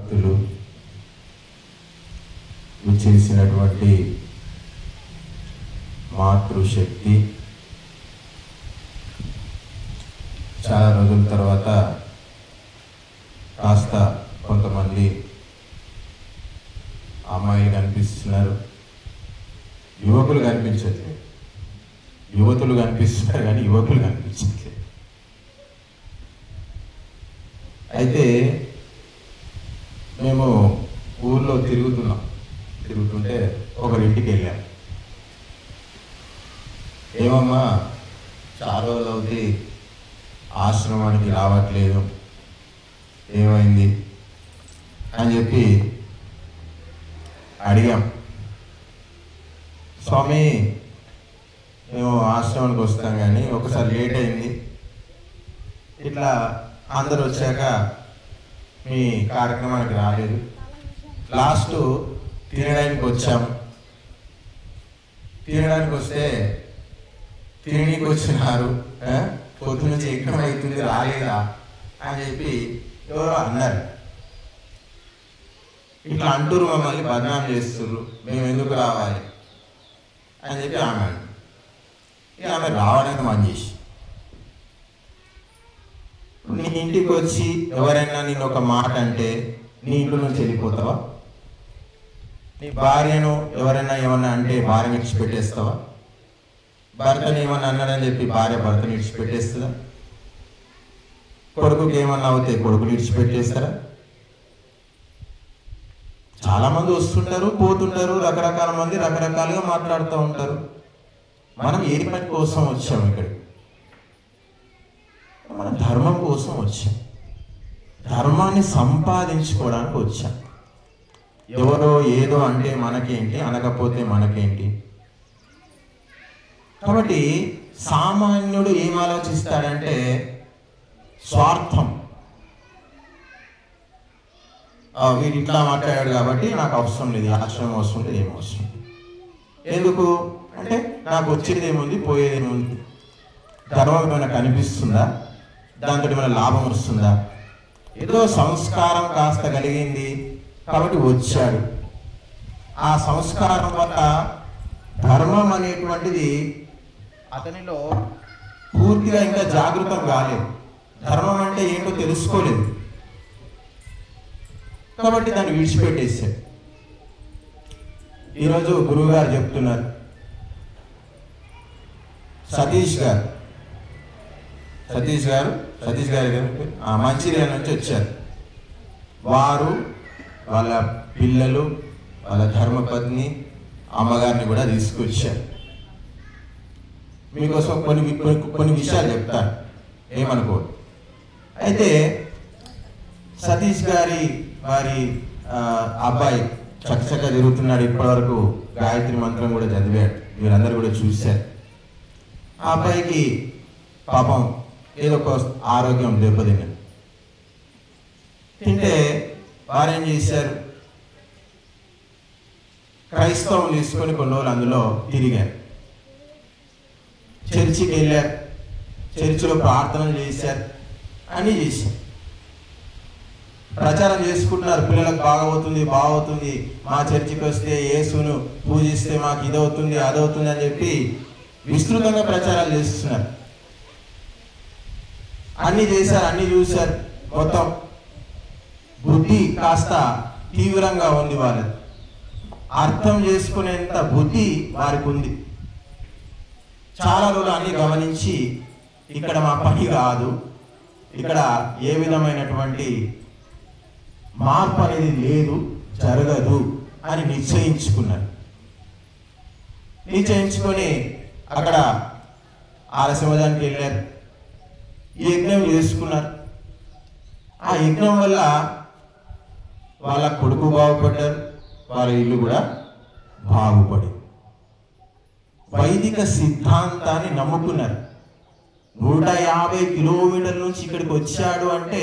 భక్తులు విచ్చేసినటువంటి మాతృశక్తి, చాలా రోజుల తర్వాత కాస్త కొంతమంది అమ్మాయిలు కనిపిస్తున్నారు, యువకులు కనిపించట్లేదు. యువతులు కనిపిస్తున్నారు కానీ యువకులు కనిపించట్లేదు. అయితే మేము ఊర్లో తిరుగుతుంటే ఒకరింటికి వెళ్ళాం. ఏమమ్మా చాలా రోజులు అవుతుంది ఆశ్రమానికి రావట్లేదు, ఏమైంది అని చెప్పి అడిగాం. స్వామి మేము ఆశ్రమానికి వస్తాం కానీ ఒకసారి లేట్ అయింది, ఇట్లా అందరు వచ్చాక మీ కార్యక్రమానికి రాలేదు, లాస్ట్ తినడానికి వచ్చాము, తినడానికి వస్తే తినడానికి వచ్చినారు, పొద్దు నుంచి ఎక్కడ అవుతుంది రాలేదా అని చెప్పి ఎవరో అన్నారు. ఇట్లా అంటూరు, మమ్మల్ని బదనాం చేస్తున్నారు, మేము ఎందుకు రావాలి అని చెప్పి ఆమె ఆమె రావడానికి మనం చేసి, నీ ఇంటికి వచ్చి ఎవరైనా నేను ఒక మాట అంటే నీ ఇంట్లో నుంచి వెళ్ళిపోతావా? నీ భార్యను ఎవరైనా ఏమన్నా అంటే భార్యను ఇడిచిపెట్టేస్తావా? భర్తను ఏమన్నా అన్నాడని చెప్పి భార్య భర్తను ఇడిచిపెట్టేస్తుందా? కొడుకుకి ఏమన్నా అవుతే కొడుకుని ఇడిచిపెట్టేస్తారా? చాలా మంది వస్తుంటారు, పోతుంటారు, రకరకాల మంది రకరకాలుగా మాట్లాడుతూ ఉంటారు. మనం ఏ పని కోసం వచ్చాము ఇక్కడికి? మనం ధర్మం కోసం వచ్చాం, ధర్మాన్ని సంపాదించుకోవడానికి వచ్చాం. ఎవరో ఏదో అంటే మనకేంటి, అనకపోతే మనకేంటి? కాబట్టి సామాన్యుడు ఏం ఆలోచిస్తాడంటే స్వార్థం. వీడు ఇట్లా మాట్లాడాడు కాబట్టి నాకు అవసరం లేదు, ఆశ్రమం అవసరం లేదు, ఏం అవసరం ఎందుకు అంటే నాకు వచ్చేది ఏముంది, పోయేది ఏముంది? ధర్మం ఏమైనా కనిపిస్తుందా? దాంతో ఏమైనా లాభం వస్తుందా? ఏదో సంస్కారం కాస్త కలిగింది కాబట్టి వచ్చాడు. ఆ సంస్కారం వల్ల ధర్మం అనేటువంటిది అతనిలో పూర్తిగా ఇంకా జాగృతం కాలేదు, ధర్మం అంటే ఏంటో తెలుసుకోలేదు, కాబట్టి దాన్ని విడిచిపెట్టేశాడు. ఈరోజు గురువు గారు చెప్తున్నారు, సతీష్ గారు మంచిర్యాల నుంచి వచ్చారు. వారు వాళ్ళ పిల్లలు, వాళ్ళ ధర్మపత్ని, అమ్మగారిని కూడా తీసుకొచ్చారు. మీకోసం కొన్ని విషయాలు చెప్తాను, ఏమనుకో. అయితే సతీష్ వారి అబ్బాయి చక్కచక్క తిరుగుతున్నాడు, ఇప్పటివరకు గాయత్రి మంత్రం కూడా చదివాడు, మీరందరూ కూడా చూశారు. ఆ అబ్బాయికి పాపం ఏదో ఒక ఆరోగ్యం దెబ్బతిన్నది. తింటే వారేం చేశారు, క్రైస్తవం తీసుకొని కొన్ని రోజులు అందులో తిరిగారు, చర్చికి వెళ్ళారు, చర్చిలో ప్రార్థనలు చేశారు, అన్నీ చేశారు, ప్రచారం చేసుకుంటున్నారు. పిల్లలకు బాగవుతుంది, మా చర్చికి వస్తే యేసును పూజిస్తే మాకు ఇదవుతుంది అదవుతుంది అని చెప్పి విస్తృతంగా ప్రచారాలు చేస్తున్నారు. అన్ని చేశారు, అన్ని చూశారు. మొత్తం బుద్ధి కాస్త తీవ్రంగా ఉంది వాళ్ళది, అర్థం చేసుకునేంత బుద్ధి వారికి ఉంది. చాలా రోజులు అన్ని గమనించి ఇక్కడ మా పని కాదు, ఇక్కడ ఏ విధమైనటువంటి మార్పు అనేది లేదు, జరగదు అని నిశ్చయించుకున్నారు. నిశ్చయించుకొని అక్కడ ఆలస్యమదానికి వెళ్ళారు, యజ్ఞం చేసుకున్నారు. ఆ యజ్ఞం వల్ల వాళ్ళ కొడుకు బాగుపడ్డారు, వాళ్ళ ఇల్లు కూడా బాగుపడి వైదిక సిద్ధాంతాన్ని నమ్ముకున్నారు. 150 కిలోమీటర్ల నుంచి ఇక్కడికి వచ్చాడు అంటే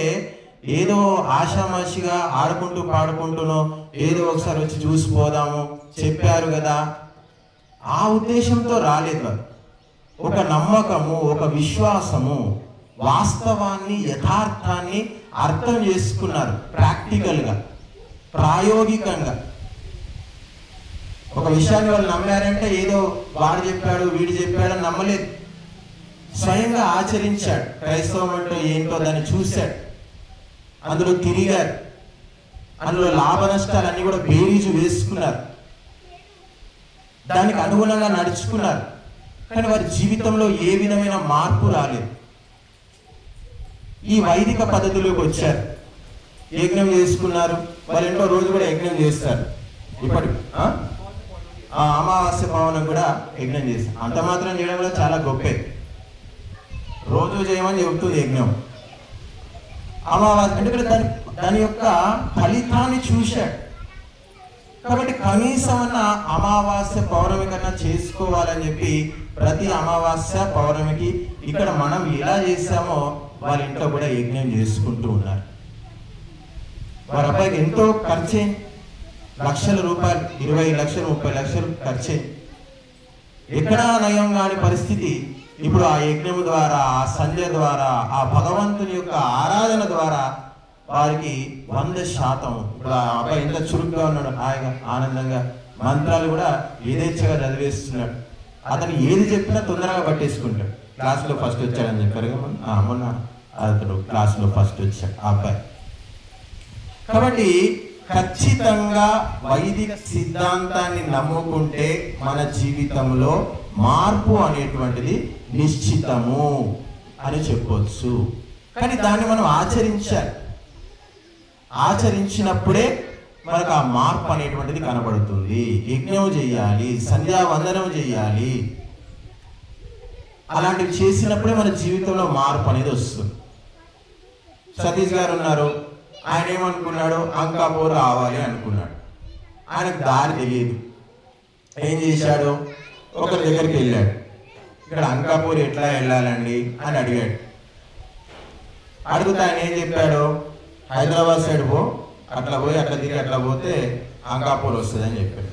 ఏదో ఆషామాషిగా ఆడుకుంటూ పాడుకుంటూనో ఏదో ఒకసారి వచ్చి చూసిపోదాము చెప్పారు కదా, ఆ ఉద్దేశంతో రాలేదు. ఒక నమ్మకము, ఒక విశ్వాసము, వాస్తవాన్ని, యథార్థాన్ని అర్థం చేసుకున్నారు ప్రాక్టికల్గా. ప్రాయోగికంగా ఒక విషయాన్ని వాళ్ళు నమ్మారంటే ఏదో వాడు చెప్పాడు వీడు చెప్పాడు అని నమ్మలేదు. స్వయంగా ఆచరించాడు. క్రైస్తవం అంటే ఏంటో దాన్ని చూశాడు, అందులో తిరిగారు, అందులో లాభ నష్టాలన్నీ కూడా బేరీజు వేసుకున్నారు, దానికి అనుగుణంగా నడుచుకున్నారు. కానీ వారి జీవితంలో ఏ విధమైన మార్పు రాలేదు. ఈ వైదిక పద్ధతిలోకి వచ్చారు, యజ్ఞం చేసుకున్నారు. వాళ్ళు ఎంతో రోజు కూడా యజ్ఞం చేస్తారు. ఇప్పటి అమావాస్య పవనం కూడా యజ్ఞం చేస్తారు. అంత మాత్రం చేయడం కూడా చాలా గొప్పే. రోజు చేయమని చెబుతుంది యజ్ఞం. అమావాస్య అంటే దాని యొక్క ఫలితాన్ని చూశాడు. కాబట్టి కనీసం అన్న అమావాస్య పౌర్ణమి కన్నా చేసుకోవాలని చెప్పి ప్రతి అమావాస్య పౌర్ణమికి ఇక్కడ మనం ఎలా చేశామో వాళ్ళ ఇంట్లో కూడా యజ్ఞం చేసుకుంటూ ఉన్నారు. వారి అబ్బాయికి ఎంతో ఖర్చు, లక్షల రూపాయలు, 20 లక్షలు 30 లక్షలు ఖర్చు. ఎక్కడా నయం కాని పరిస్థితి ఇప్పుడు ఆ యజ్ఞం ద్వారా, ఆ సంధ్య ద్వారా, ఆ భగవంతుని యొక్క ఆరాధన ద్వారా వారికి 100%. ఇప్పుడు ఆ అబ్బాయి ఎంత చురుగ్గా ఉన్నాడు, హాయిగా ఆనందంగా మంత్రాలు కూడా యథేచ్ఛగా చదివేస్తున్నాడు. అతను ఏది చెప్పినా తొందరగా పట్టేసుకుంటాడు. క్లాసులో ఫస్ట్ వచ్చాడని చెప్పారు కదా మొన్న, అతడు క్లాసులో ఫస్ట్ వచ్చాడు ఆ అబ్బాయి. కాబట్టి ఖచ్చితంగా వైదిక సిద్ధాంతాన్ని నమ్ముకుంటే మన జీవితంలో మార్పు అనేటువంటిది నిశ్చితము అని చెప్పవచ్చు. కానీ దాన్ని మనం ఆచరించినప్పుడే మనకు ఆ మార్పు అనేటువంటిది కనబడుతుంది. యజ్ఞం చేయాలి, సంధ్యావందనం చేయాలి. అలాంటివి చేసినప్పుడే మన జీవితంలో మార్పు అనేది వస్తుంది. సతీష్ గారు ఉన్నారు, ఆయన ఏమనుకున్నాడు, అంకాపూర్ రావాలి అనుకున్నాడు. ఆయనకు దారి తెలియదు. ఏం చేశాడు, ఒకరి దగ్గరికి వెళ్ళాడు. ఇక్కడ అంకాపూర్ ఎట్లా వెళ్ళాలండి అని అడిగాడు. అడుగుతా ఆయన ఏం చెప్పాడు, హైదరాబాద్ సైడ్ పో, అట్లా పోయి అట్లా తిరిగి అట్లా పోతే అంకాపూర్ వస్తుంది అని చెప్పాడు.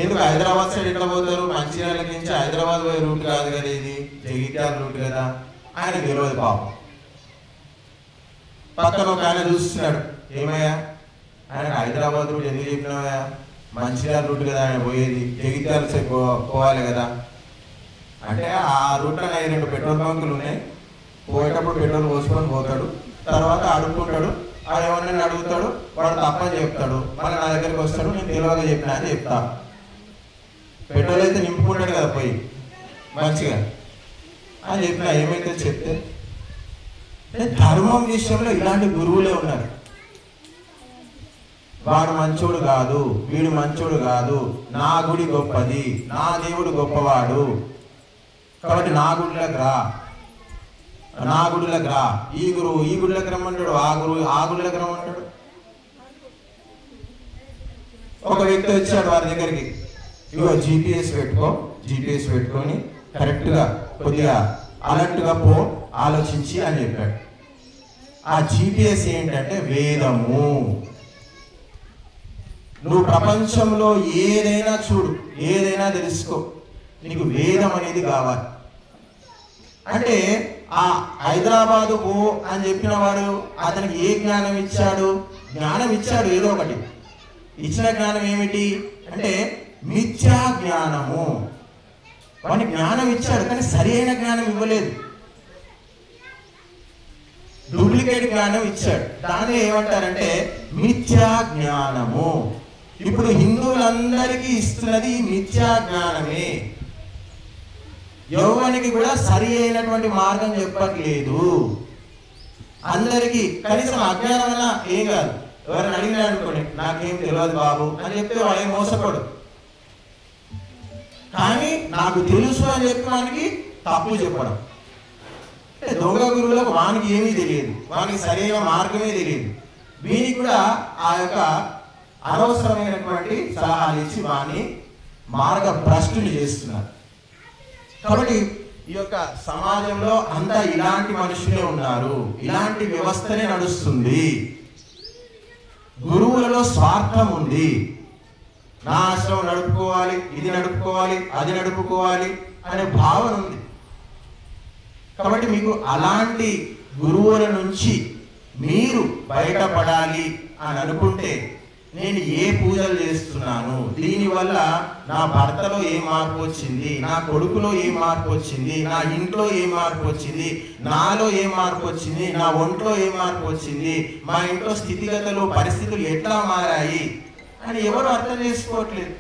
ఎందుకు హైదరాబాద్ సైడ్ ఎట్లా పోతారు, మంచిర్యాల నుంచి హైదరాబాద్ పోయే రూట్ కాదు కదా, ఇది జగిత్యాల రూట్ కదా. ఆయనకు తెలియదు పాపం. పక్కన ఒక ఆయన చూస్తున్నాడు, ఏమయ్యా ఆయనకు హైదరాబాద్ రూట్ ఎందుకు చెప్పినావా, మంచిర్యాల రూట్ కదా ఆయన పోయేది, జగిత్యాల సైడ్ పోవాలి కదా అంటే, ఆ రూట్లో 2 పెట్రోల్ బంకులు ఉన్నాయి, పోయేటప్పుడు పెట్రోల్ పోసుకొని పోతాడు, తర్వాత అడుక్కుంటాడు, వాడు ఎవరినైనా అడుగుతాడు, వాడు తప్పని చెప్తాడు, మళ్ళీ నా దగ్గరికి వస్తాడు, నేను తెలియగా చెప్పినా అని చెప్తా. పెట్రోల్ అయితే నింపుకుంటాడు కదా పోయి మంచిగా అని చెప్పినా. ఏమైతే చెప్తే ధర్మం విషయంలో ఇలాంటి గురువులే ఉన్నారు. వాడు మంచోడు కాదు, వీడు మంచోడు కాదు, నా గుడి గొప్పది, నా దేవుడు గొప్పవాడు, కాబట్టి నా గుడిలోకి రా, నా గుడిలోకి రా, ఈ గురువు ఈ గుడిలోకి రమ్మంటాడు, ఆ గురువు ఆ గుడిలోకి రమ్మంటాడు. ఒక వ్యక్తి వచ్చాడు వారి దగ్గరికి, ఇగో GPS పెట్టుకో, GPS పెట్టుకొని కరెక్ట్గా కొద్దిగా అలర్ట్గా పో, ఆలోచించి అని చెప్పాడు. ఆ GPS ఏంటంటే వేదము. నువ్వు ప్రపంచంలో ఏదైనా చూడు, ఏదైనా తెలుసుకో, నీకు వేదం అనేది కావాలి. అంటే ఆ హైదరాబాదు పో అని చెప్పిన వాడు అతనికి ఏ జ్ఞానం ఇచ్చాడు, జ్ఞానం ఇచ్చాడు ఏదో ఒకటి. ఇచ్చిన జ్ఞానం ఏమిటి అంటే మిథ్యా జ్ఞానము. వాడిని జ్ఞానం ఇచ్చాడు కానీ సరి అయిన జ్ఞానం ఇవ్వలేదు, డూప్లికేట్ జ్ఞానం ఇచ్చాడు. దాన్ని ఏమంటారంటే మిథ్యా జ్ఞానము. ఇప్పుడు హిందువులందరికీ ఇస్తున్నది మిథ్యా జ్ఞానమే. యవ్వనికి కూడా సరి అయినటువంటి మార్గం చెప్పట్లేదు. అందరికీ కనీసం అజ్ఞానం వల్ల ఏం కాదు, ఎవరైనా అడిగినా అనుకోండి నాకేం తెలియదు బాబు అని చెప్తే వాడు ఏం మోసపడు. కానీ నాకు తెలుసు అని చెప్పడానికి తప్పు చెప్పడం. దొంగ గురువులకు వానికి ఏమీ తెలియదు, వానికి సరైన మార్గమే తెలియదు. వీనికి కూడా ఆ యొక్క అనవసరమైనటువంటి సలహాలు ఇచ్చి వాని మార్గ భ్రష్టుని చేస్తున్నారు. కాబట్టి ఈ యొక్క సమాజంలో అంతా ఇలాంటి మనుషులే ఉన్నారు, ఇలాంటి వ్యవస్థనే నడుస్తుంది. గురువులలో స్వార్థం ఉంది. నా ఆశ్రమం నడుపుకోవాలి, ఇది నడుపుకోవాలి, అది నడుపుకోవాలి అనే భావన ఉంది. కాబట్టి మీకు అలాంటి గురువుల నుంచి మీరు బయటపడాలి అని అనుకుంటే నేను ఏ పూజలు చేస్తున్నాను, దీనివల్ల నా భర్తలో ఏ మార్పు వచ్చింది, నా కొడుకులో ఏ మార్పు వచ్చింది, నా ఇంట్లో ఏ మార్పు వచ్చింది, నాలో ఏ మార్పు వచ్చింది, నా ఒంట్లో ఏ మార్పు వచ్చింది, మా ఇంట్లో స్థితిగతులు పరిస్థితులు ఎట్లా మారాయి అని ఎవరు అర్థం చేసుకోవట్లేదు.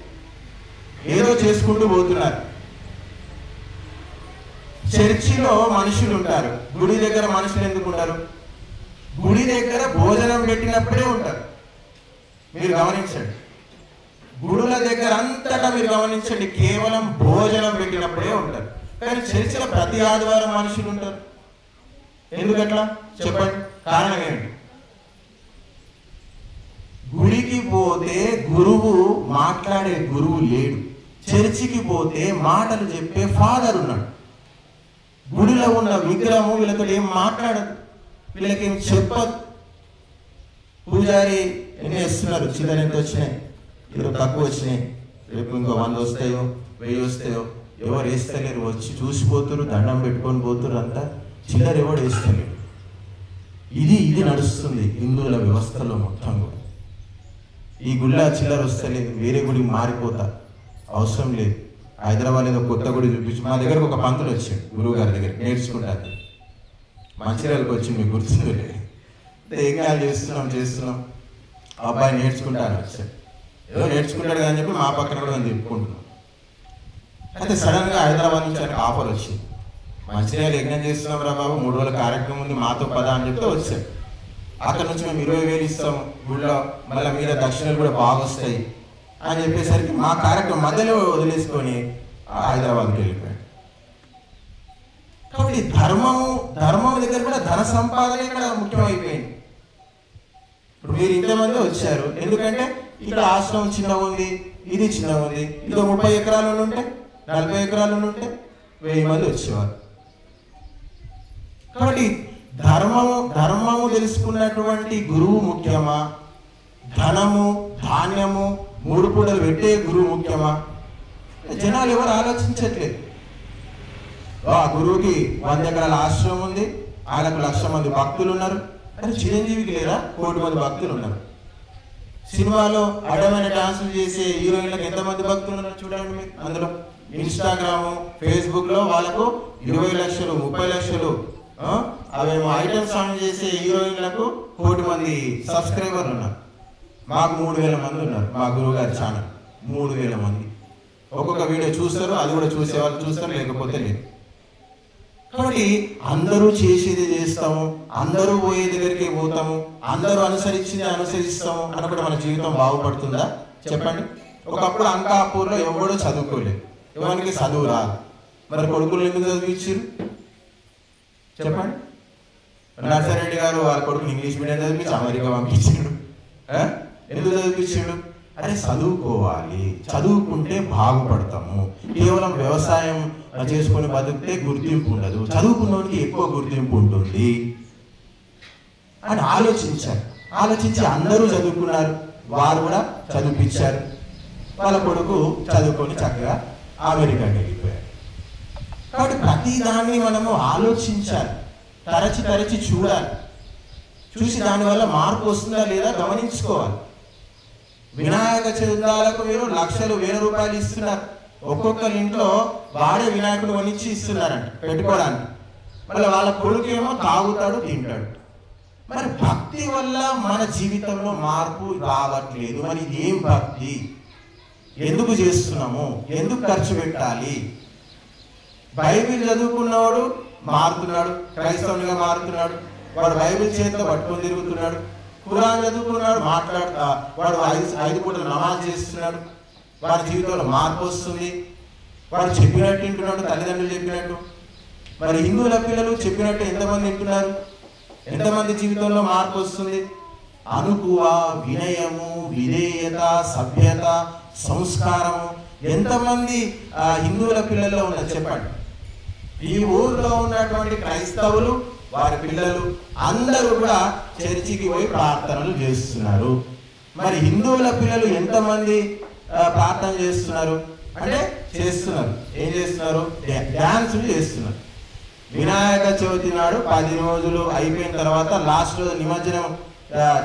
ఏదో చేసుకుంటూ పోతున్నారు. చర్చిలో మనుషులు ఉంటారు, గుడి దగ్గర మనుషులు ఎందుకు ఉంటారు? గుడి దగ్గర భోజనం పెట్టినప్పుడే ఉంటారు. మీరు గమనించండి, గుడుల దగ్గర అంతటా మీరు గమనించండి, కేవలం భోజనం పెట్టినప్పుడే ఉంటారు. కానీ చర్చిలో ప్రతి ఆదివారం మనుషులు ఉంటారు. ఎందుకట్లా చెప్పండి, కారణం ఏంటి? గుడికి పోతే గురువు మాట్లాడే గురువు లేడు, చర్చికి పోతే మాటలు చెప్పే ఫాదర్ ఉన్నాడు. గుడిలో ఉన్న విగ్రహం వీళ్ళతో ఏం మాట్లాడదు, వీళ్ళకేం చెప్పదు. పూజారి ఎన్ని వేస్తున్నారు, చిల్లర ఎంత వచ్చినాయి, ఈరోజు తక్కువ వచ్చినాయి, రేపు ఇంకో 100 వస్తాయో 1000 వస్తాయో, ఎవరు వేస్తలేరు, వచ్చి చూసిపోతున్నారు, దండం పెట్టుకొని పోతున్నారు, అంతా చిల్లర ఎవరు వేస్తలేరు. ఇది నడుస్తుంది హిందువుల వ్యవస్థలో మొత్తం కూడా. ఈ గుళ్ళ చిల్లర వస్తలేదు, వేరే గుడికి మారిపోతా, అవసరం లేదు. హైదరాబాద్ ఏదో కొత్త గుడి చూపించి మా దగ్గరకు ఒక పంతులు వచ్చాడు, గురువు గారి దగ్గర నేర్చుకుంటారు. మంచిర్యాలకు వచ్చి మీకు గుర్తుందో లేదు, యజ్ఞాలు చేస్తున్నాం, అబ్బాయి నేర్చుకుంటాను వచ్చాడు. ఏదో నేర్చుకుంటాడు అని చెప్పి మా పక్కన కూడా మేము తిప్పుకుంటున్నాం. అయితే సడన్ గా హైదరాబాద్ నుంచి ఆయనకు ఆఫర్ వచ్చింది, మంచిర్యాల యజ్ఞం చేస్తున్నాం రా బాబు, 3 రోజుల కార్యక్రమం ఉంది, మాతో పదా అని చెప్తే వచ్చాడు. అక్కడ నుంచి మేము 20,000 ఇస్తాము గుళ్ళో, మళ్ళీ మీద దక్షిణలు కూడా బాగా వస్తాయి అని చెప్పేసరికి మా కార్యక్రమం మధ్యలో వదిలేసుకొని హైదరాబాద్కి వెళ్ళిపోయాడు. కాబట్టి ధర్మం దగ్గర కూడా ధన సంపాదన ఇక్కడ ముఖ్యమైపోయింది. ఇప్పుడు మీరు ఇంతమంది వచ్చారు, ఎందుకంటే ఇక్కడ ఆశ్రమం చిన్నగా ఉంది, ఇది చిన్నగా ఉంది, ఇదో 30 ఎకరాలు ఉంటే 40 ఎకరాలు ఉంటే 1000 మంది వచ్చేవారు. కాబట్టి ధర్మము తెలుసుకున్నటువంటి గురువు ముఖ్యమా, ధనము ధాన్యము 3 పూటలు పెట్టే గురువు ముఖ్యమా? జనాలు ఎవరు ఆలోచించట్లేదు. ఆ గురువుకి 100 ఎకరాల ఆశ్రమం ఉంది, ఆయనకు 1,00,000 మంది భక్తులు ఉన్నారు. అని చిరంజీవికి లేదా 1 కోటి మంది భక్తులు ఉన్నారు. సినిమాలో అడ్డమైన డాన్సులు చేసే హీరోయిన్లకు ఎంతమంది భక్తులు ఉన్నారు చూడండి మీరు. అందులో ఇన్స్టాగ్రామ్ ఫేస్బుక్ లో వాళ్ళకు 20 లక్షలు 30 లక్షలు అవేమో ఐటమ్ సాంగ్ చేసే హీరోయిన్లకు 1 కోటి మంది సబ్స్క్రైబర్లు ఉన్నారు. మాకు 3,000 మంది ఉన్నారు, మా గురువు గారి ఛానల్ 3,000 మంది. ఒక్కొక్క వీడియో చూస్తారు, అది కూడా చూసే వాళ్ళు చూస్తారు, లేకపోతే లేదు. కాబట్టి అందరూ చేసేది చేస్తాము, అందరూ పోయే దగ్గరికి పోతాము, అందరూ అనుసరించింది అనుసరిస్తాము అనుకుంటే మన జీవితం బాగుపడుతుందా చెప్పండి? ఒకప్పుడు అంకాపూర్లో ఎవడో చదువుకోలేదు, ఎవరికి చదువు రాదు, మరి కొడుకులు ఎందుకు చదివించారు చెప్పండి? నర్సారెడ్డి గారు వాళ్ళ కొడుకుని ఇంగ్లీష్ మీడియం చదివించి అమెరికా పంపించాడు. ఎందుకు చదివించాడు? అరే చదువుకోవాలి, చదువుకుంటే బాగుపడతాము. కేవలం వ్యవసాయం చేసుకొని బతికితే గుర్తింపు ఉండదు, చదువుకున్నోడికి ఎక్కువ గుర్తింపు ఉంటుంది అని ఆలోచించి అందరూ చదువుకున్నారు, వారు కూడా చదివించారు. వాళ్ళ కొడుకు చదువుకొని చక్కగా అమెరికాకి వెళ్ళిపోయారు. కాబట్టి ప్రతి దాన్ని మనము ఆలోచించాలి, తరచి చూడాలి, చూసి దానివల్ల మార్పు వస్తుందా లేదా గమనించుకోవాలి. వినాయక చవితాలకు మీరు లక్షలు 1000 రూపాయలు ఇస్తున్నారు, ఒక్కొక్కరి ఇంట్లో వాడే వినాయకుడు కొనిచ్చి ఇస్తున్నారంట పెట్టుకోవడానికి. మళ్ళీ వాళ్ళ కొడుకేమో తాగుతాడు తింటాడు. మరి భక్తి వల్ల మన జీవితంలో మార్పు రావట్లేదు. మరి ఏం భక్తి, ఎందుకు చేస్తున్నాము, ఎందుకు ఖర్చు పెట్టాలి? బైబిల్ చదువుకున్నవాడు మారుతున్నాడు, క్రైస్తవునిగా మారుతున్నాడు, వాడు బైబిల్ చేతిలో పట్టుకొని తిరుగుతున్నాడు. ఖురాన్ చదువుకున్నాడు, వాడు 5 పూటలు నమాజ్ చేస్తున్నాడు, వాడి జీవితంలో మార్పు వస్తుంది, వాడు చెప్పినట్టు వింటున్నాడు, తల్లిదండ్రులు చెప్పినట్టు. మరి హిందువుల పిల్లలు చెప్పినట్టు ఎంతమంది వింటున్నారు, ఎంతమంది జీవితంలో మార్పు వస్తుంది? అనుకువ, వినయము, విధేయత, సభ్యత, సంస్కారము ఎంతమంది హిందువుల పిల్లల్లో ఉన్నది చెప్పండి? ఈ ఊర్లో ఉన్నటువంటి క్రైస్తవులు వారి పిల్లలు అందరూ కూడా చర్చికి పోయి ప్రార్థనలు చేస్తున్నారు. మరి హిందువుల పిల్లలు ఎంతమంది ప్రార్థన చేస్తున్నారు అంటే చేస్తున్నారు, ఏం చేస్తున్నారు? డ్యాన్సులు చేస్తున్నారు. వినాయక చవితి నాడు 10 రోజులు అయిపోయిన తర్వాత లాస్ట్ రోజు నిమజ్జనం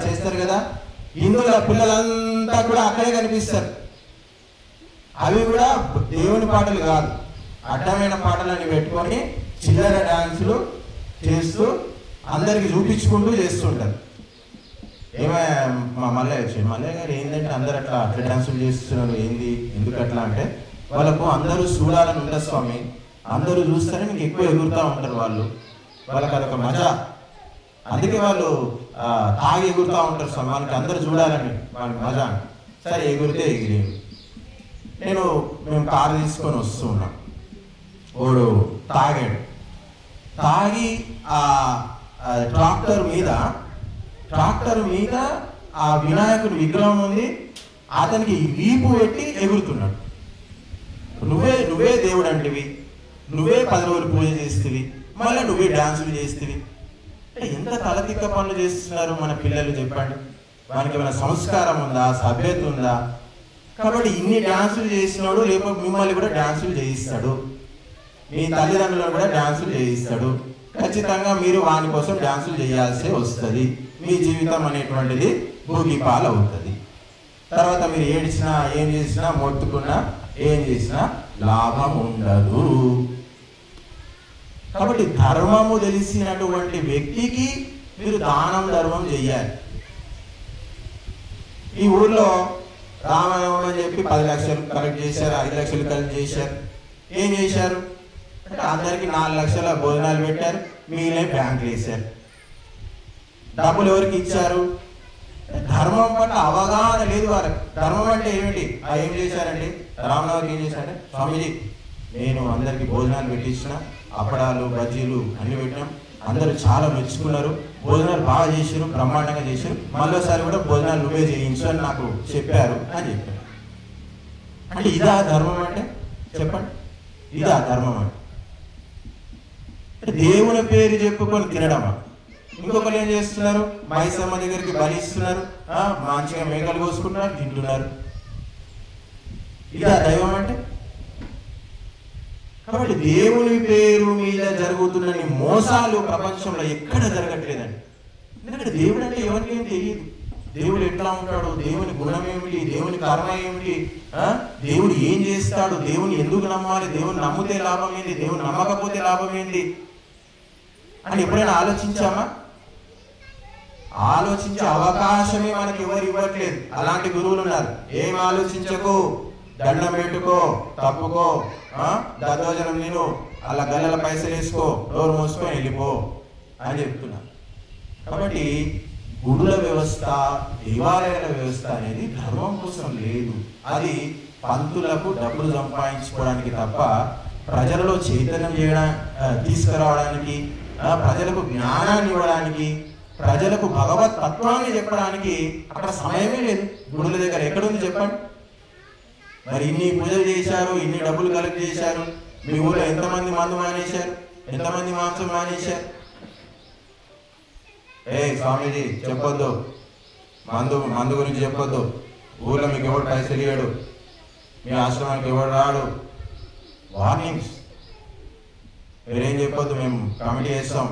చేస్తారు కదా, హిందువుల పిల్లలంతా కూడా అక్కడే కనిపిస్తారు. అవి కూడా దేవుని పాటలు కాదు, అడ్డమైన పాటలని పెట్టుకొని చిల్లర డాన్సులు చేస్తూ అందరికి చూపించుకుంటూ చేస్తుంటారు. మా మల్లయ్య గారు ఏంటంటే అందరు అట్లా డాన్సులు చేస్తున్నారు, ఏంది ఎందుకు అట్లా అంటే వాళ్ళకు అందరూ చూడాలని ఉండదు స్వామి, అందరూ చూస్తేనే మీకు ఎక్కువ ఎగురుతూ ఉంటారు వాళ్ళకి అదొక మజా, అందుకే వాళ్ళు తాగి ఎగురుతూ ఉంటారు స్వామి, వాళ్ళకి అందరూ చూడాలని వాళ్ళకి మజా. సరే ఎగురితే ఎగిరేది. మేము కారు తీసుకొని వస్తూ ఉన్నాం, వాడు తాగి ఆ ట్రాక్టర్ మీద ఆ వినాయకుడి విగ్రహం ఉంది, అతనికి వీపు పెట్టి ఎగురుతున్నాడు. నువ్వే దేవుడు అంటివి, నువ్వే 10 రోజులు పూజ చేస్తేవి, మళ్ళీ నువ్వే డాన్సులు చేస్తేవి. ఎంత తలతిక్క పనులు చేస్తున్నారు మన పిల్లలు చెప్పండి. వానికి ఏమైనా సంస్కారం ఉందా, సభ్యత ఉందా? కాబట్టి ఇన్ని డాన్సులు చేసినాడు, లేకపోతే మిమ్మల్ని కూడా డాన్సులు చేయిస్తాడు, మీ తల్లిదండ్రులను కూడా డాన్సులు చేయిస్తాడు. ఖచ్చితంగా మీరు వాని కోసం డాన్సులు చేయాల్సి వస్తుంది. మీ జీవితం అనేటువంటిది భూగిపాలు అవుతుంది. తర్వాత మీరు ఏడ్చినా, ఏం చేసినా, మొత్తుకున్నా, ఏం చేసినా లాభం ఉండదు. కాబట్టి ధర్మము తెలిసినటువంటి వ్యక్తికి మీరు దానం ధర్మం చెయ్యాలి. ఈ ఊర్లో రామనవమి అని చెప్పి 10 లక్షలు కలెక్ట్ చేశారు, 5 లక్షలు కలెక్ట్ చేశారు. ఏం చేశారు అంటే అందరికి 4 లక్షల భోజనాలు పెట్టారు, మిగిలిన బ్యాంకులు వేశారు. డబ్బులు ఎవరికి ఇచ్చారు? ధర్మం పట్ల అవగాహన లేదు వారికి. ధర్మం అంటే ఏమిటి? ఏం చేశారండి రామనవమికి? ఏం చేశారంటే, స్వామీజీ నేను అందరికి భోజనాలు పెట్టించిన, అప్పడాలు బజ్జీలు అన్ని పెట్టినాం, అందరూ చాలా మెచ్చుకున్నారు, భోజనాలు బాగా చేశారు, బ్రహ్మాండంగా చేశారు, మళ్ళీసారి కూడా భోజనాలు నువ్వే చేయించు అని నాకు చెప్పారు అని చెప్పారు. అంటే ఇదా ధర్మం అంటే? చెప్పండి, ఇదా ధర్మం అంటే? దేవుని పేరు చెప్పుకొని తినడమా? ఇంకొకరు ఏం చేస్తున్నారు? మైసమ్మ దగ్గరికి బలిస్తున్నారు, మంచిగా మేకలు కోసుకుంటున్నారు, తింటున్నారు. ఇదా దైవం అంటే? కాబట్టి దేవుని పేరు మీద జరుగుతున్న మోసాలు ప్రపంచంలో ఎక్కడ జరగట్లేదండి. ఎందుకంటే దేవుడు అంటే ఎవరికి ఏం తెలియదు. దేవుడు ఎట్లా ఉంటాడు, దేవుని గుణం ఏమిటి, దేవుని కర్మ ఏమిటి, దేవుడు ఏం చేస్తాడు, దేవుని ఎందుకు నమ్మాలి, దేవుని నమ్మితే లాభం ఏంటి, దేవుని నమ్మకపోతే లాభం ఏంటి అని ఎప్పుడైనా ఆలోచించామా? ఆలోచించే అవకాశమే మనకి ఎవరు ఇవ్వట్లేదు. అలాంటి గురువులు ఉన్నారు. ఏం ఆలోచించకు, దండం పెట్టుకో, తప్పుకో, దద్దోజనం నేను అలా గల్లల పైసలు వేసుకో, డోర్ మూసుకొని వెళ్ళిపో అని చెప్తున్నారు. కాబట్టి గుడుల వ్యవస్థ, దేవాలయాల వ్యవస్థ అనేది ధర్మం కోసం లేదు. అది పంతులకు డబ్బులు సంపాదించుకోవడానికి తప్ప ప్రజలలో చైతన్యం తీసుకురావడానికి, ప్రజలకు జ్ఞానాన్ని ఇవ్వడానికి, ప్రజలకు భగవత్ తత్వాన్ని చెప్పడానికి అక్కడ సమయమే లేదు. గుడుల దగ్గర ఎక్కడుంది చెప్పండి? మరి ఇన్ని పూజలు చేశారు, ఇన్ని డబ్బులు కలెక్ట్ చేశారు, మీ ఊళ్ళో ఎంతమంది మందు మానేశారు, ఎంతమంది మాంసం మానేశారు? స్వామీజీ చెప్పొద్దు, మందు గురించి చెప్పొద్దు, ఊళ్ళో మీకు ఎవడు పైసలు ఇయ్యడు, మీ ఆశ్రమానికి ఎవడు రాడు, వార్నింగ్స్. మీరేం చెప్పొద్దు, మేము కమిటీ చేస్తాం,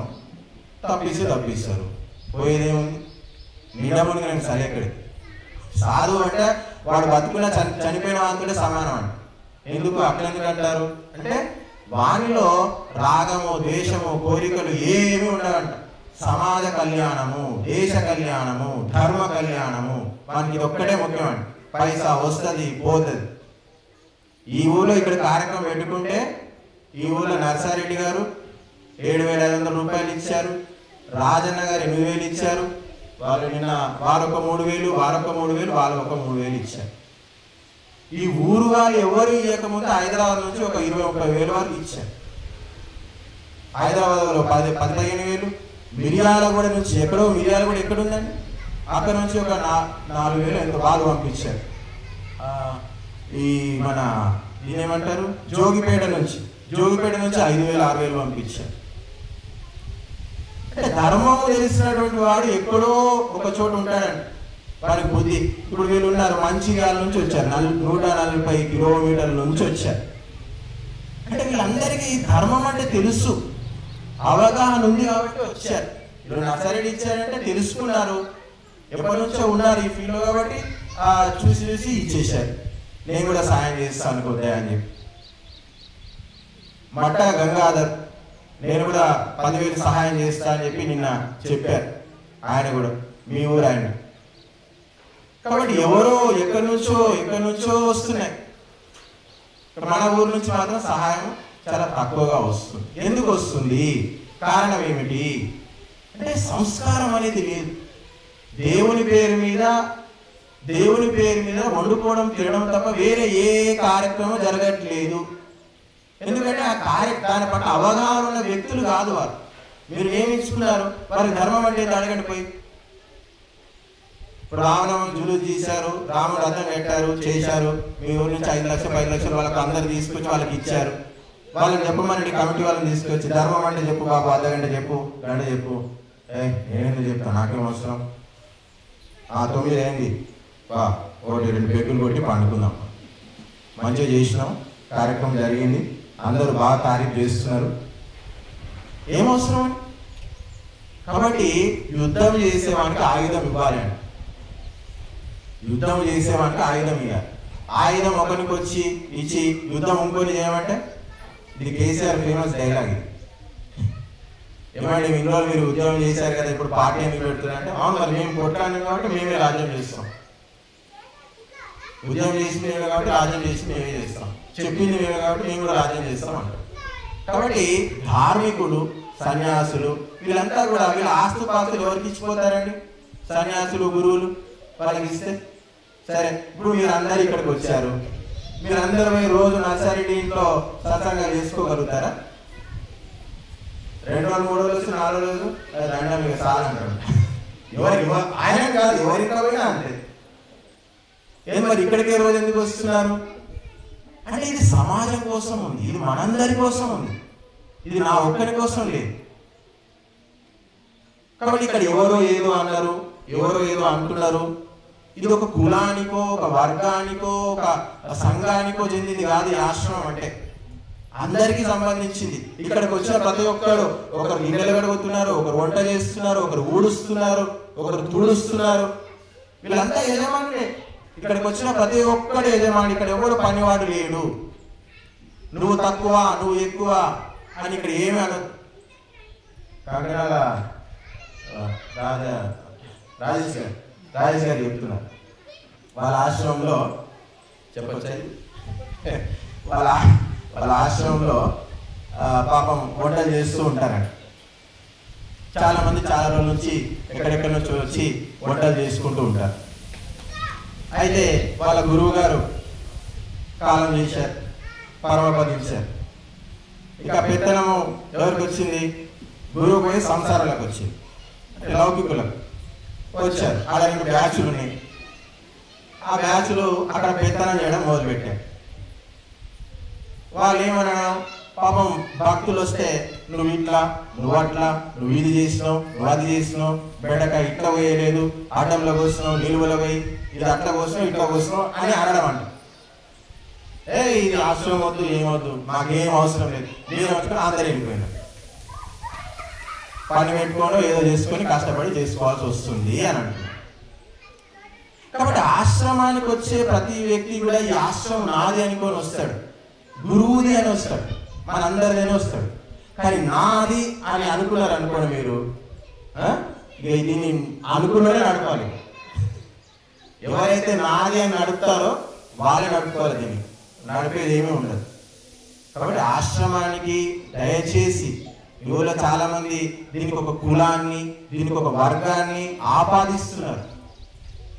తప్పిస్తారు. పోయేదేముంది? నిండముంది నేను సరే ఎక్కడికి. సాధువు అంటే వాడు బతుకున్న చనిపోయిన వాంతుడే సమానం అంట. ఎందుకు అక్కడ ఎందుకు అంటారు అంటే వానిలో రాగము, ద్వేషము, కోరికలు ఏమీ ఉండవంట. సమాజ కళ్యాణము, దేశ కళ్యాణము, ధర్మ కళ్యాణము, మనకి ఇది ఒక్కటే ముఖ్యమంట. పైసా వస్తుంది, పోతుంది. ఈ ఊళ్ళో ఇక్కడ కార్యక్రమం పెట్టుకుంటే ఈ ఊళ్ళో నర్సారెడ్డి గారు 7,500 రూపాయలు ఇచ్చారు, రాజన్న గారు 8,000 ఇచ్చారు, వాళ్ళు నిన్న వారొక 3,000, వారొక 3,000, వాళ్ళొక 3,000 ఇచ్చారు. ఈ ఊరు వాళ్ళు ఎవరు ఇవ్వకముందు హైదరాబాద్ నుంచి ఒక 20-30,000 వరకు ఇచ్చారు. హైదరాబాద్లో 10-15,000, మిర్యాలగూడ నుంచి మిర్యాలగూడ ఎక్కడుందండి, అక్కడ నుంచి ఒక 4,000 ఎంత వాళ్ళు పంపించారు. ఈ మన దీనేమంటారు, జోగిపేట నుంచి 5,000-6,000 పంపించారు. అంటే ధర్మము తెలిసినటువంటి వాడు ఎక్కడో ఒక చోటు ఉంటాడండి, వాడికి బుద్ధి. ఇప్పుడు వీళ్ళు ఉన్నారు, మంచిర్యాల నుంచి వచ్చారు, 140 కిలోమీటర్ల నుంచి వచ్చారు. అంటే వీళ్ళందరికీ ధర్మం అంటే తెలుసు. అవగాహన ఉంది కాబట్టి వచ్చారు. ఇప్పుడు నర్సరీ ఇచ్చారంటే తెలుసుకున్నారు, ఎప్పటి నుంచో ఉన్నారు ఈ ఫీల్డ్ కాబట్టి చూసి చూసి ఇచ్చేశారు. నేను కూడా సాయం చేస్తాను కొద్దిగా అని చెప్పి. మట్ట గంగాధర్ నేను కూడా 10,000 సహాయం చేస్తా అని చెప్పి నిన్న చెప్పారు. ఆయన కూడా మీ ఊరు ఆయన. కాబట్టి ఎవరో ఎక్కడి నుంచో వస్తున్నాయి. మన ఊరు నుంచి మాత్రం సహాయం చాలా తక్కువగా వస్తుంది. ఎందుకు వస్తుంది? కారణం ఏమిటి అంటే సంస్కారం అనేది లేదు. దేవుని పేరు మీద వండుకోవడం తినడం తప్ప వేరే ఏ కార్యక్రమం జరగట్లేదు. ఎందుకంటే దాని పట్ల అవగాహన ఉన్న వ్యక్తులు కాదు వారు. మీరు నియమించుకున్నారు, వారికి ధర్మం అంటే అడగండి పోయి. ఇప్పుడు రామనవమి జులుసు తీశారు, రాముడు రథం కట్టారు, చేశారు. మీ ఊరి నుంచి 5 లక్షలు 10 లక్షలు వాళ్ళకి అందరు తీసుకొచ్చి వాళ్ళకి ఇచ్చారు. వాళ్ళని చెప్పమని కమిటీ వాళ్ళని తీసుకొచ్చి ధర్మం అంటే చెప్పు బాబు, అర్ధగంట చెప్పు, గంట చెప్పు. నేనేందుకు చెప్తాను, నాకేం అవసరం. 9 అయింది, 1-2 పెగ్గులు కొట్టి పండుకుందాం. మంచిగా చేసినాం, కార్యక్రమం జరిగింది, అందరూ బాగా తారీఫ్ చేస్తున్నారు, ఏమవసరం. కాబట్టి యుద్ధం చేసేవానికి ఆయుధం ఇవ్వాలండి. యుద్ధం చేసేవానికి ఆయుధం ఇవ్వాలి. ఆయుధం ఒకరికి వచ్చి ఇచ్చి యుద్ధం ఇంకొని చేయమంటే ఇది కేసీఆర్ ఫేమస్ డైలాగ్. ఇది ఏమంటే ఇన్ని రోజులు మీరు ఉద్యోగం చేశారు కదా, ఇప్పుడు పార్టీ ఎందుకు పెడుతున్నారంటే అవును మరి మేము కొట్టాను కాబట్టి మేమే రాజ్యం చేస్తాం. ఉద్యోగం చేసి మేమే కాబట్టి రాజ్యం చేసి మేమే చేస్తాం, చెప్పింది మేమే కాబట్టి మేము కూడా రాజ్యం చేస్తాం అంటారు. కాబట్టి ధార్మికులు, సన్యాసులు వీళ్ళంతా కూడా వీళ్ళ ఆస్తుపాస్తులు ఎవరికి ఇచ్చిపోతారండి? సన్యాసులు, గురువులు వాళ్ళకి ఇస్తే సరే. ఇప్పుడు మీరు అందరు ఇక్కడికి వచ్చారు, మీరందరూ రోజు నర్సరీ ఇంట్లో సత్సంగా చేసుకోగలుగుతారా? 2 రోజులు 3 రోజులు 4 రోజులు దండం మీకు చాలా అంటారు. ఎవరికి ఆయన కాదు, ఎవరికి పోయినా అంతే. ఏం మరి ఇక్కడికే రోజు ఎందుకు వస్తున్నారు అంటే ఇది సమాజం కోసం ఉంది, ఇది మనందరి కోసం ఉంది, ఇది నా ఒక్కరి కోసం లేదు. కాబట్టి ఇక్కడ ఎవరో ఏదో అన్నారు, ఎవరో ఏదో అంటున్నారు. ఇది ఒక కులానికో, ఒక వర్గానికో, ఒక సంఘానికో చెందింది కాదు. ఈ ఆశ్రమం అంటే అందరికీ సంబంధించింది. ఇక్కడికి వచ్చిన ప్రతి ఒక్కరు ఒకరు గిన్నెలు కడుగుతున్నారు, ఒకరు వంట చేస్తున్నారు, ఒకరు ఊడుస్తున్నారు, ఒకరు తుడుస్తున్నారు. వీళ్ళంతా యజమానులే. ఇక్కడికి వచ్చిన ప్రతి ఒక్కడు యజమాని. ఇక్కడ ఎవరు పనివాడు లేడు. నువ్వు తక్కువ, నువ్వు ఎక్కువ అని ఇక్కడ ఏమి అనదు. కాకినాడ రాజేష్ గారు చెప్తున్నారు, వాళ్ళ ఆశ్రమంలో చెప్పొచ్చాయి, వాళ్ళ ఆశ్రమంలో పాపం వంటలు చేస్తూ ఉంటారంట. చాలా మంది చాలా రోజుల నుంచి ఎక్కడెక్కడి నుంచి వచ్చి వంటలు చేసుకుంటూ ఉంటారు. అయితే వాళ్ళ గురువు గారు కాలం చేశారు, పరమపదించారు. ఇక పెత్తనము ఎవరికి వచ్చింది? గురువు పోయి సంసారాలకు వచ్చింది, లౌకికులకు వచ్చారు. అలా 2 బ్యాచ్లు ఉన్నాయి. ఆ బ్యాచ్లు అక్కడ పెత్తనం చేయడం మొదలుపెట్టారు. వాళ్ళు ఏమనడం, పాపం భక్తులు వస్తే నువ్వు ఇట్లా, నువ్వు అట్లా, నువ్వు ఇది చేసినావు, నువ్వు అది చేసినావు, బెండకాయ ఇట్లా పోయలేదు, ఆటంలో కోసినావు, నిలువలో పోయి ఇది అట్లా కోసినావు, ఇట్లా కోసినావు అని అనడం అంట. ఇది ఆశ్రమం వద్దు, ఏమొద్దు, మాకేం అవసరం లేదు, మీరు వచ్చుకొని అందరూ వెళ్ళిపోయినారు. పని పెట్టుకోవడం ఏదో చేసుకొని కష్టపడి చేసుకోవాల్సి వస్తుంది అని అంటున్నారు. కాబట్టి ఆశ్రమానికి వచ్చే ప్రతి వ్యక్తి కూడా ఈ ఆశ్రమం నాది అనుకొని వస్తాడు, గురువుది అని వస్తాడు, మనందరిది అని వస్తాడు. కానీ నాది అని అనుకున్నారు అనుకోండి మీరు, దీన్ని అనుకున్నారే నడపాలి. ఎవరైతే నాది అని నడుపుతారో వాళ్ళే నడుపుకోవాలి, దీన్ని నడిపేది ఏమీ ఉండదు. కాబట్టి ఆశ్రమానికి దయచేసి యువలో చాలా మంది దీనికి ఒక కులాన్ని, దీనికి ఒక వర్గాన్ని ఆపాదిస్తున్నారు.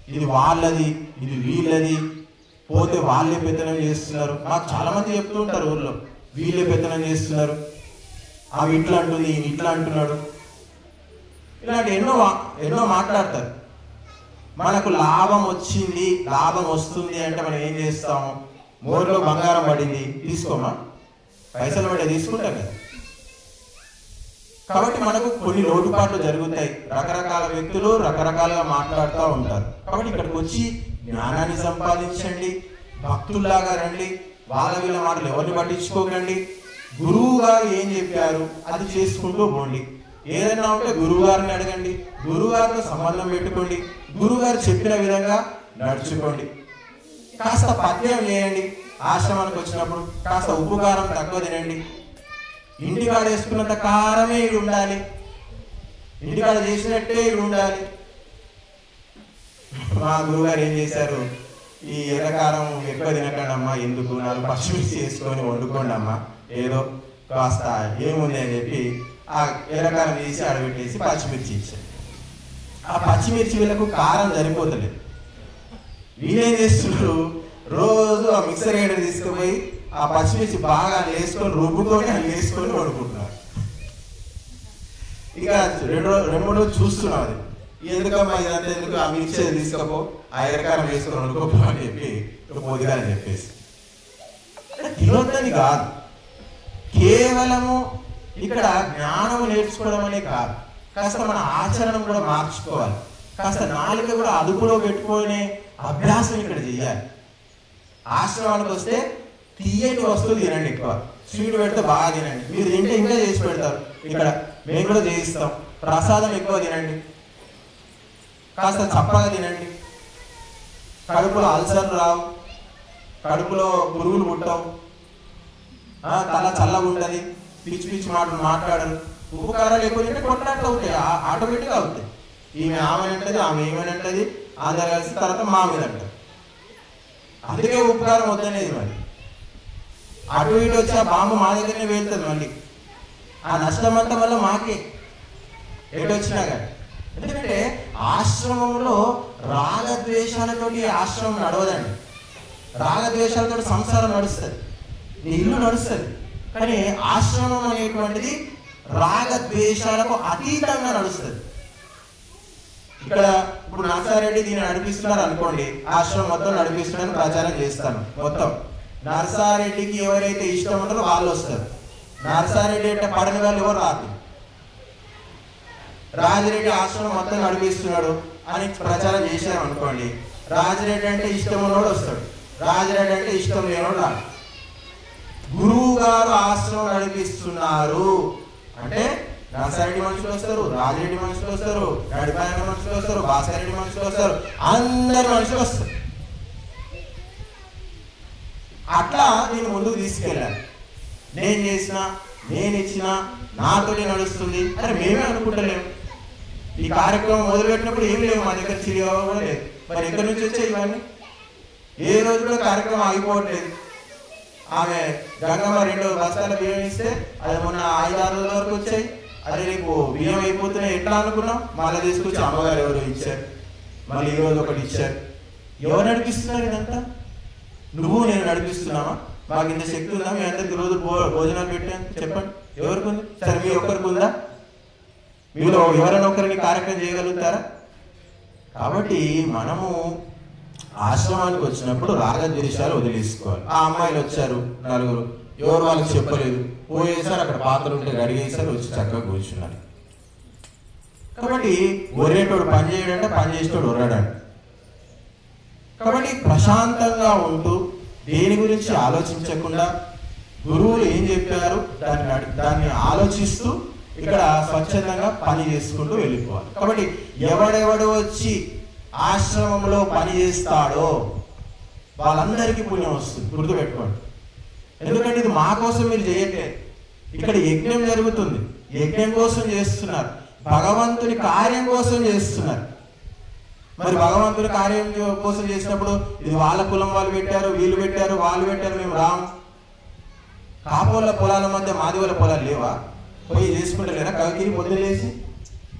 ఇది వాళ్ళది, ఇది వీళ్ళది, పోతే వాళ్ళే పెత్తనం చేస్తున్నారు. మాకు చాలా మంది చెప్తూ ఉంటారు ఊళ్ళో, వీళ్ళే పెత్తనం చేస్తున్నారు, అవి ఇట్లా అంటుంది, ఇట్లా అంటున్నాడు, ఇలాంటి ఎన్నో మాట్లాడతారు. మనకు లాభం వచ్చింది, లాభం వస్తుంది అంటే మనం ఏం చేస్తాము? మోర్లో బంగారం పడింది తీసుకోమా? పైసలు పడే తీసుకుంటాం కదా. కాబట్టి మనకు కొన్ని లోటుపాట్లు జరుగుతాయి. రకరకాల వ్యక్తులు రకరకాలుగా మాట్లాడుతూ ఉంటారు. కాబట్టి ఇక్కడికి వచ్చి జ్ఞానాన్ని సంపాదించండి, భక్తుల్లాగా రండి, వాళ్ళ వీళ్ళ మాటలు ఎవరిని పట్టించుకోకండి. గురువు గారు ఏం చెప్పారు అది చేసుకుంటూ పోండి. ఏదైనా ఉంటే గురువు గారిని అడగండి, గురువు గారితో సంబంధం పెట్టుకోండి, గురువు గారు చెప్పిన విధంగా నడుచుకోండి. కాస్త పథ్యం చేయండి, ఆశ్రమానికి వచ్చినప్పుడు కాస్త ఉప్పు కారం తక్కువ తినండి. ఇంటికాడ వేసుకున్నంత కారమే ఇది ఉండాలి, ఇంటికాడ చేసినట్టే ఇది ఉండాలి. మా గురువుగారు ఏం చేశారు, ఈ ఎర్రకారం ఎక్కువ తినకండి అమ్మా, ఎందుకు 4 పచ్చిమిర్చి వేసుకొని వండుకోండి అమ్మా, ఏదో కాస్త ఏముంది అని చెప్పి ఆ ఎర్రకారం తీసి అడబెట్టేసి పచ్చిమిర్చి ఇచ్చారు. ఆ పచ్చిమిర్చి వీళ్ళకు కారం సరిపోతలేదు. వీళ్ళేం చేస్తున్నారు, రోజు ఆ మిక్సర్ గ్రైండర్ తీసుకుపోయి ఆ పచ్చిమిర్చి బాగా వేసుకొని రుబ్బుకొని అది వేసుకొని వండుకుంటున్నారు. ఇక 2-3 రోజులు చూస్తున్నాం, అది ఎందుకమ్మా ఇదంతా ఎందుకు, ఆ మిక్సర్ తీసుకపో, ఆ ఎర్రకారం వేసుకొని వండుకోపో అని చెప్పి పోదిగా అని చెప్పేసి. తినొద్దని కాదు, కేవలము ఇక్కడ జ్ఞానం నేర్చుకోవడం అనే కాదు, కాస్త మన ఆచరణ కూడా మార్చుకోవాలి, కాస్త నాలుక కూడా అదుపులో పెట్టుకునే అభ్యాసం ఇక్కడ చేయాలి. ఆశ్రమానికి వస్తే తీయటి వస్తువులు తినండి, ఎక్కువ స్వీట్ పెడితే బాగా తినండి. మీరు తింటే ఇంకా చేసి పెడతారు, ఇక్కడ మేము కూడా చేయిస్తాం. ప్రసాదం ఎక్కువ తినండి, కాస్త చప్పగా తినండి, కడుపులో అల్సర్లు రావు, కడుపులో పురుగులు పుట్టవు, తల చల్లగా ఉంటుంది, పిచ్చి పిచ్చి మాటలు మాట్లాడరు. ఉప్పు కారాలు ఎక్కువ తింటే కొట్లాట్లు అవుతాయి, ఆటోమేటిక్గా అవుతాయి. ఈమె ఆమెనంటది, ఆమె ఏమనంటది, అందరు కలిసి తర్వాత మా మీద అంటారు. అందుకే ఉప్పు కారం వద్దనేది. మరి అటు ఇటు వచ్చి ఆ బాంబు మా దగ్గరనే వెళ్తుంది, మళ్ళీ ఆ నష్టం అంతా వల్ల మాకే ఎటు వచ్చినా కానీ. ఎందుకంటే ఆశ్రమంలో రాగద్వేషాలతోటి ఆశ్రమం నడవదండి, రాగద్వేషాలతో సంసారం నడుస్తుంది, నీ ఇల్లు నడుస్తుంది. కానీ ఆశ్రమం అనేటువంటిది రాగద్వేషాలకు అతీతంగా నడుస్తుంది. ఇక్కడ ఇప్పుడు నర్సారెడ్డి దీన్ని నడిపిస్తున్నారు అనుకోండి, ఆశ్రమం మొత్తం నడిపిస్తున్నారని ప్రచారం చేస్తాను. మొత్తం నర్సారెడ్డికి ఎవరైతే ఇష్టం ఉంటారో వాళ్ళు వస్తారు, నర్సారెడ్డి అంటే పడని వాళ్ళు ఎవరు రాదు. రాజిరెడ్డి ఆశ్రమం మొత్తం నడిపిస్తున్నాడు అని ప్రచారం చేశారు అనుకోండి, రాజిరెడ్డి అంటే ఇష్టం ఉన్నోడు వస్తాడు, రాజిరెడ్డి అంటే ఇష్టం లేనోడు రాడు. గురువు గారు ఆశ్రమం నడిపిస్తున్నారు అంటే నర్సారెడ్డి మనుషులు వస్తారు, రాజిరెడ్డి మనుషులు వస్తారు, నడిపాయన మనుషులు వస్తారు, భాస్కర్ రెడ్డి మనుషులు వస్తారు, అందరు మనుషులు వస్తారు. అట్లా నేను ముందుకు తీసుకెళ్ళాను. నేను చేసిన, నేను ఇచ్చిన, నాతోనే నడుస్తుంది అని మేమే అనుకుంటలేము. ఈ కార్యక్రమం మొదలుపెట్టినప్పుడు ఏం లేవు, మా దగ్గర చిరిగా కూడా లేదు. మరి ఎక్కడి నుంచి వచ్చాయి ఇవన్నీ? ఏ రోజు కూడా కార్యక్రమం ఆగిపోవట్లేదు. ఆమె గంగమ్మ 2 బస్తాల బియ్యం ఇస్తే అది మొన్న 5-6 రోజుల వరకు వచ్చాయి. అదే రేపు బియ్యం అయిపోతున్నాయి ఎట్లా అనుకున్నాం, మళ్ళీ తీసుకొచ్చి అమ్మగారు ఎవరు ఇచ్చారు, మళ్ళీ ఈ రోజు ఒకటి ఇచ్చారు. ఎవరు నడిపిస్తున్నారు ఇదంతా? నువ్వు నేను నడిపిస్తున్నావా? మాకు ఇంత శక్తి ఉందా? మీ అందరికి రోజు భోజనాలు పెట్టాను చెప్పండి, ఎవరికి ఉంది? సరే మీ ఒక్కరికి ఉందా? మీలో ఎవరైనా ఒకరిని కార్యక్రమం చేయగలుగుతారా? కాబట్టి మనము ఆశ్రమానికి వచ్చినప్పుడు రాగద్వేషాలు వదిలేసుకోవాలి. ఆ అమ్మాయిలు వచ్చారు 4, ఎవరు వాళ్ళకి చెప్పలేదు, పోయేసారు, అక్కడ పాత్రలు ఉంటే గడిగేసారు, వచ్చి చక్కగా కూర్చున్నారు. కాబట్టి ఒరేటోడు పని చేయడంటే పని చేసేటోడు ఒర్రాడంట. కాబట్టి ప్రశాంతంగా ఉంటూ దేని గురించి ఆలోచించకుండా గురువులు ఏం చెప్పారు దాన్ని ఆలోచిస్తూ ఇక్కడ స్వచ్ఛందంగా పని చేసుకుంటూ వెళ్ళిపోవాలి. కాబట్టి ఎవడెవడు వచ్చి ఆశ్రమంలో పని చేస్తాడో వాళ్ళందరికీ పుణ్యం వస్తుంది, గుర్తుపెట్టుకోండి. ఎందుకంటే ఇది మా కోసం మీరు చేయట్లేదు, ఇక్కడ యజ్ఞం జరుగుతుంది, యజ్ఞం కోసం చేస్తున్నారు, భగవంతుని కార్యం కోసం చేస్తున్నారు. మరి భగవంతుని కార్యం కోసం చేసినప్పుడు ఇది వాళ్ళ కులం వాళ్ళు పెట్టారు, వీళ్ళు పెట్టారు, వాళ్ళు పెట్టారు, మేము రాము. కాపోళ్ళ పొలాల మధ్య మాదిగల పొలాలు లేవా? పోయి చేసుకుంటలేరా కవికి పొద్దున లేచి?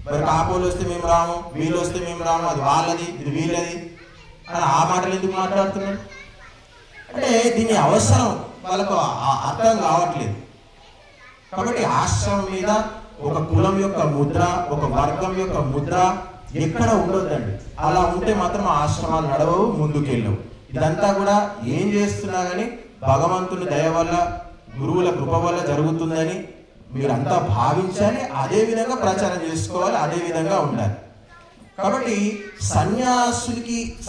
మరి కాపోళ్ళు వస్తే మేము రాము, వీళ్ళు వస్తే మేము రాము, అది వాళ్ళది ఇది వీళ్ళది అని ఆ మాటలు ఎందుకు మాట్లాడుతున్నాడు? అంటే దీని అవసరం వాళ్ళకు అర్థం కావట్లేదు. కాబట్టి ఆశ్రమం మీద ఒక కులం యొక్క ముద్ర, ఒక వర్గం యొక్క ముద్ర ఎక్కడ ఉండొద్దండి. అలా ఉంటే మాత్రం ఆశ్రమాలు నడవవు, ముందుకెళ్ళవు. ఇదంతా కూడా ఏం చేస్తున్నా కానీ భగవంతుని దయ వల్ల, గురువుల కృప వల్ల జరుగుతుందని మీరంతా భావించాలి. అదే విధంగా ప్రచారం చేసుకోవాలి, అదే విధంగా ఉండాలి. కాబట్టి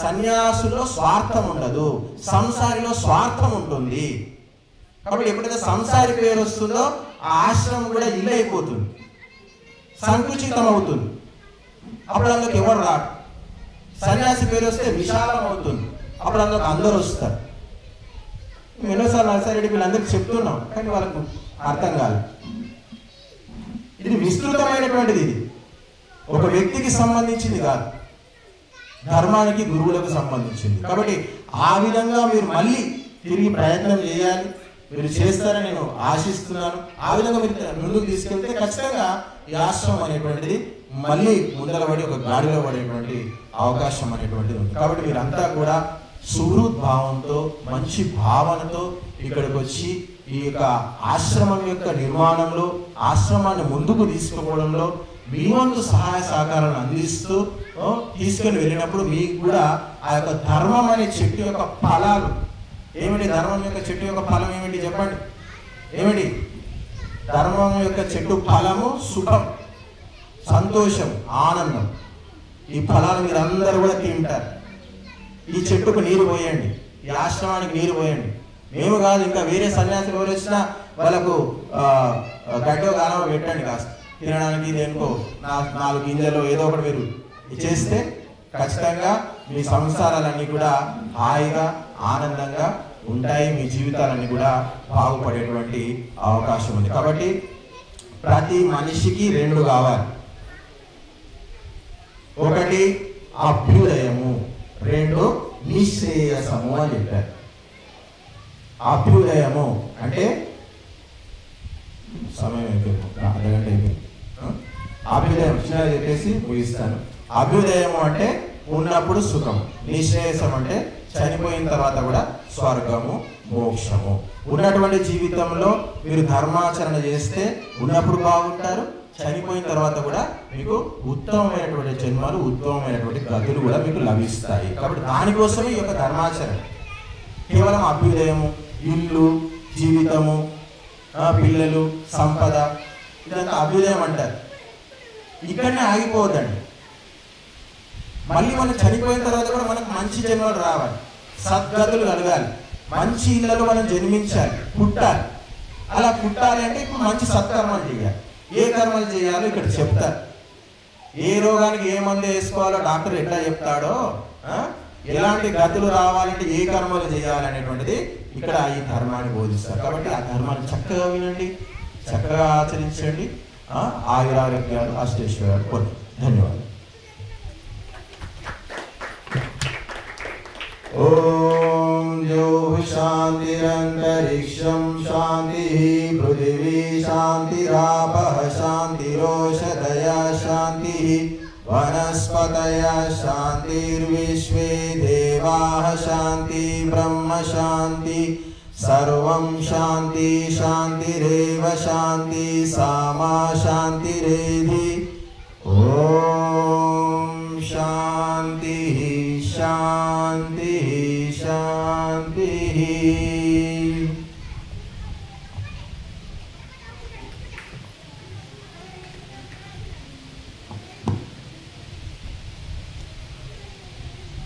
సన్యాసుల్లో స్వార్థం ఉండదు, సంసారిలో స్వార్థం ఉంటుంది. కాబట్టి ఎప్పుడైతే సంసారి పేరు వస్తుందో ఆ ఆశ్రమం కూడా ఇల్లు అయిపోతుంది, సంకుచితం అవుతుంది. అప్పుడు అందులోకి ఎవరు రాడు. సన్యాసి పేరు వస్తే విశాలం అవుతుంది, అప్పుడు అందులోకి అందరూ వస్తారు. ఎన్నోసార్లు నర్సారెడ్డి వీళ్ళందరికీ చెప్తున్నాం, కానీ వాళ్ళకు అర్థం కాదు. ఇది విస్తృతమైనటువంటిది, ఇది ఒక వ్యక్తికి సంబంధించింది కాదు, ధర్మానికి గురువులకు సంబంధించింది. కాబట్టి ఆ విధంగా మీరు మళ్ళీ తిరిగి ప్రయత్నం చేయాలి. మీరు చేస్తారని నేను ఆశిస్తున్నాను. ఆ విధంగా మీరు ముందుకు తీసుకెళ్తే ఖచ్చితంగా ఈ ఆశ్రమం అనేటువంటిది మళ్ళీ ముందర పడి ఒక గాడిలో పడేటువంటి అవకాశం అనేటువంటిది ఉంది. కాబట్టి మీరంతా కూడా సుహృద్భావంతో, మంచి భావనతో ఇక్కడికి వచ్చి ఈ యొక్క ఆశ్రమం యొక్క నిర్మాణంలో, ఆశ్రమాన్ని ముందుకు తీసుకుపోవడంలో మీ వంతు సహాయ సహకారాలను అందిస్తూ తీసుకొని వెళ్ళినప్పుడు మీకు కూడా ఆ యొక్క ధర్మం అనే చెట్టు యొక్క ఫలాలు ఏమిటి? ధర్మం యొక్క చెట్టు యొక్క ఫలం ఏమిటి చెప్పండి? ఏమిటి? ధర్మం యొక్క చెట్టు ఫలము సుఖం, సంతోషం, ఆనందం. ఈ ఫలాలు మీరు అందరూ కూడా తింటారు. ఈ చెట్టుకు నీరు పోయండి, ఈ ఆశ్రమానికి నీరు పోయండి. మేము కాదు, ఇంకా వేరే సన్యాసులు ఎవరు వచ్చినా వాళ్ళకు గడ్డో గానో పెట్టండి, కాస్త తినడానికి దేనికో 4 గింజలు ఏదో ఒకటి మీరు చేస్తే ఖచ్చితంగా మీ సంసారాలన్నీ కూడా హాయిగా ఆనందంగా ఉంటాయి. మీ జీవితాలన్నీ కూడా బాగుపడేటువంటి అవకాశం ఉంది. కాబట్టి ప్రతి మనిషికి 2 కావాలి. ఒకటి అభ్యుదయము, 2 నిశ్రేయసము అని చెప్పారు. అభ్యుదయము అంటే సమయం అయిపోయింది, అరగంట అయిపోయింది. అభ్యుదయం చిన్నగా చెప్పేసి ముగిస్తాను. అభ్యుదయము అంటే ఉన్నప్పుడు సుఖము, నిశ్రేయసం అంటే చనిపోయిన తర్వాత కూడా స్వర్గము, మోక్షము. ఉన్నటువంటి జీవితంలో మీరు ధర్మాచరణ చేస్తే ఉన్నప్పుడు బాగుంటారు, చనిపోయిన తర్వాత కూడా మీకు ఉత్తమమైనటువంటి జన్మలు, ఉత్తమమైనటువంటి గతులు కూడా మీకు లభిస్తాయి. కాబట్టి దానికోసమే ఈ యొక్క ధర్మాచరణ. కేవలం అభ్యుదయము, ఇల్లు, జీవితము, పిల్లలు, సంపద, ఇదంతా అభ్యుదయం అంటారు. ఇక్కడనే ఆగిపోవద్దండి. మళ్ళీ మనం చనిపోయిన తర్వాత కూడా మనకు మంచి జన్మలు రావాలి, సద్గతులు కలగాలి, మంచి ఇళ్లలో మనం జన్మించాలి, పుట్టాలి. అలా పుట్టాలి అంటే ఇప్పుడు మంచి సత్కర్మలు చేయాలి. ఏ కర్మలు చేయాలో ఇక్కడ చెప్తారు. ఏ రోగానికి ఏ మందు వేసుకోవాలో డాక్టర్ ఎట్లా చెప్తాడో, ఎలాంటి గతులు రావాలంటే ఏ కర్మలు చేయాలనేటువంటిది ఇక్కడ ఈ ధర్మాన్ని బోధిస్తారు. కాబట్టి ఆ ధర్మాన్ని చక్కగా వినండి, చక్కగా ఆచరించండి. ఆయురారోగ్యాలు, అష్టైశ్వర్యాలు పొంది. ధన్యవాదాలు. ఓం జ్యోః శాంతిరంతరిక్షం శాంతిః, పృథివీ శాంతిరాపః శాంతిరోషధయః శాంతిః, వనస్పతయః శాంతిర్విశ్వే దేవాః శాంతి బ్రహ్మ శాంతి. సర్వం శాంతి శాంతిరేవ శాంతి సామా శాంతిరేధి. ఓం శాంతి శాంతి.